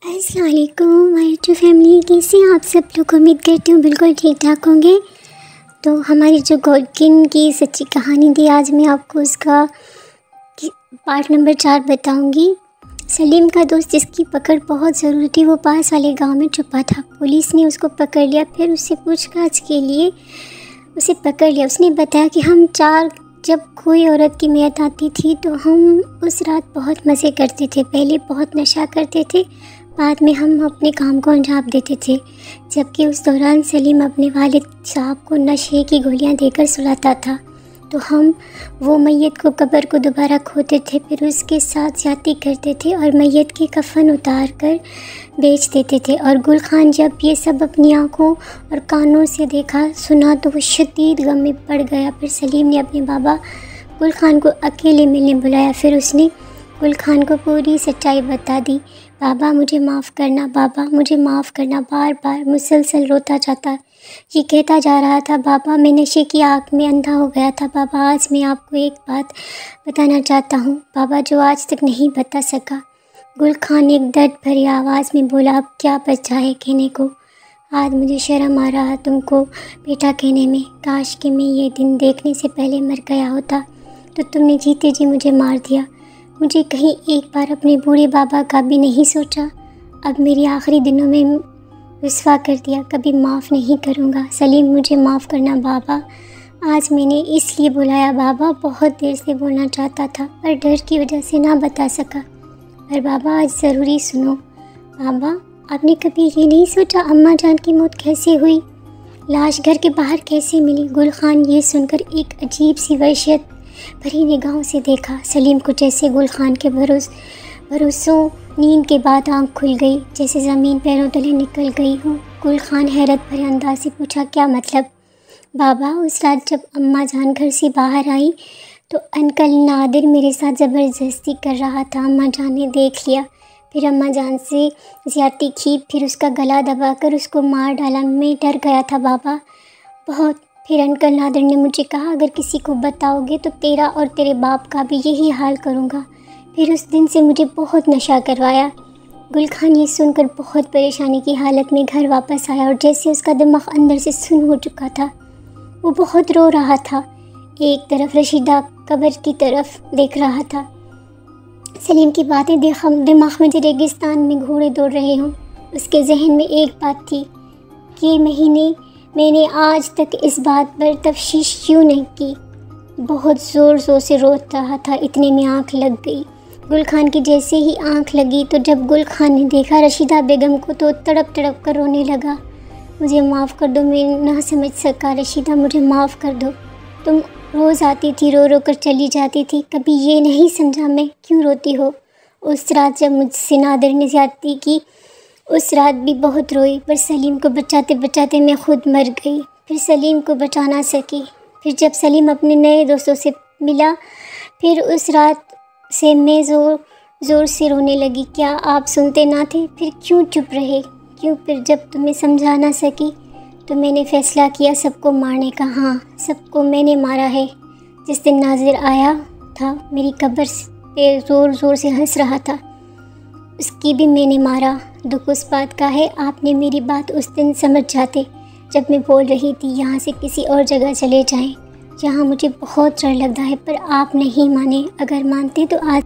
अस्सलाम वालेकुम my YouTube family, कैसे हैं आप सब लोग। उम्मीद करती हूँ बिल्कुल ठीक ठाक होंगे। तो हमारी जो गोल्डकिन की सच्ची कहानी थी, आज मैं आपको उसका पार्ट नंबर 4 बताऊंगी। सलीम का दोस्त जिसकी पकड़ बहुत ज़रूरी थी, वो पास वाले गांव में छुपा था। पुलिस ने उसको पकड़ लिया, फिर उससे पूछताछ के लिए उसे पकड़ लिया। उसने बताया कि हम 4 जब कोई औरत की मैयत आती थी तो हम उस रात बहुत मज़े करते थे। पहले बहुत नशा करते थे, बाद में हम अपने काम को अंजाम देते थे। जबकि उस दौरान सलीम अपने वालिद साहब को नशे की गोलियां देकर सुलाता था। तो हम वो मैयत को कब्र को दोबारा खोदते थे, फिर उसके साथ ज़्यादती करते थे और मैयत के कफन उतार कर बेच देते थे। और गुल खान जब ये सब अपनी आँखों और कानों से देखा सुना तो वो शदीद गम में पड़ गया। फिर सलीम ने अपने बाबा गुल खान को अकेले मिलने बुलाया। फिर उसने गुल खान को पूरी सच्चाई बता दी। बाबा मुझे माफ़ करना, बाबा मुझे माफ़ करना, बार बार मुसलसल रोता जाता। ये कहता जा रहा था, बाबा मैं नशे की आग में अंधा हो गया था। बाबा आज मैं आपको एक बात बताना चाहता हूँ, बाबा, जो आज तक नहीं बता सका। गुल खान एक दर्द भरी आवाज़ में बोला, अब क्या बचा है कहने को। आज मुझे शर्म आ रहा तुमको बेटा कहने में। काश कि मैं ये दिन देखने से पहले मर गया होता, तो तुमने जीते जी मुझे मार दिया। मुझे कहीं एक बार अपने बूढ़े बाबा का भी नहीं सोचा। अब मेरी आखिरी दिनों में रुस्वा कर दिया, कभी माफ़ नहीं करूँगा। सलीम मुझे माफ़ करना बाबा, आज मैंने इसलिए बुलाया। बाबा बहुत देर से बोलना चाहता था पर डर की वजह से ना बता सका। पर बाबा आज ज़रूरी सुनो। बाबा आपने कभी ये नहीं सोचा अम्मा जान की मौत कैसे हुई, लाश घर के बाहर कैसे मिली। गुल खान ये सुनकर एक अजीब सी वहशत भरी निगाहों से देखा सलीम को, जैसे गुल खान के भरोसों नींद के बाद आंख खुल गई, जैसे ज़मीन पैरों तले निकल गई हो। गुल खान हैरत भरे अंदाज से पूछा, क्या मतलब। बाबा उस रात जब अम्मा जान घर से बाहर आई तो अंकल नादिर मेरे साथ ज़बरदस्ती कर रहा था। अम्मा जान ने देख लिया, फिर अम्मा जान से ज़्यादती की, फिर उसका गला दबाकर उसको मार डाला। मैं डर गया था बाबा बहुत। फिर अंकल नादिर ने मुझे कहा, अगर किसी को बताओगे तो तेरा और तेरे बाप का भी यही हाल करूँगा। फिर उस दिन से मुझे बहुत नशा करवाया। गुल खान ये सुनकर बहुत परेशानी की हालत में घर वापस आया और जैसे उसका दिमाग अंदर से सुन्न हो चुका था, वो बहुत रो रहा था। एक तरफ रशीदा कब्र की तरफ देख रहा था। सलीम की बातें दिमाग में रेगिस्तान में घोड़े दौड़ रहे हों। उसके जहन में एक बात थी कि मैंने आज तक इस बात पर तफ्तीश क्यों नहीं की। बहुत ज़ोर ज़ोर से रो रहा था, इतने में आँख लग गई गुल खान की। जैसे ही आँख लगी तो जब गुल खान ने देखा रशीदा बेगम को तो तड़प तड़प कर रोने लगा। मुझे माफ़ कर दो, मैं ना समझ सका रशीदा, मुझे माफ़ कर दो। तुम रोज़ आती थी, रो रो कर चली जाती थी, कभी ये नहीं समझा मैं क्यों रोती हो। उस रात जब मुझसे नादिर ने ज़्यादती की, उस रात भी बहुत रोई, पर सलीम को बचाते बचाते मैं खुद मर गई। फिर सलीम को बचा ना सकी। फिर जब सलीम अपने नए दोस्तों से मिला, फिर उस रात से मैं ज़ोर से रोने लगी। क्या आप सुनते ना थे? फिर क्यों चुप रहे? क्यों? फिर जब तुम्हें समझा ना सकी तो मैंने फ़ैसला किया सबको मारने का। हाँ, सबको मैंने मारा है। जिस दिन नाजिर आया था मेरी कब्र पे ज़ोर ज़ोर से हंस रहा था, उसकी भी मैंने मारा। दुख उस बात का है आपने मेरी बात उस दिन समझ जाते जब मैं बोल रही थी यहाँ से किसी और जगह चले जाएं, जहाँ मुझे बहुत डर लगता है, पर आप नहीं माने। अगर मानते तो आज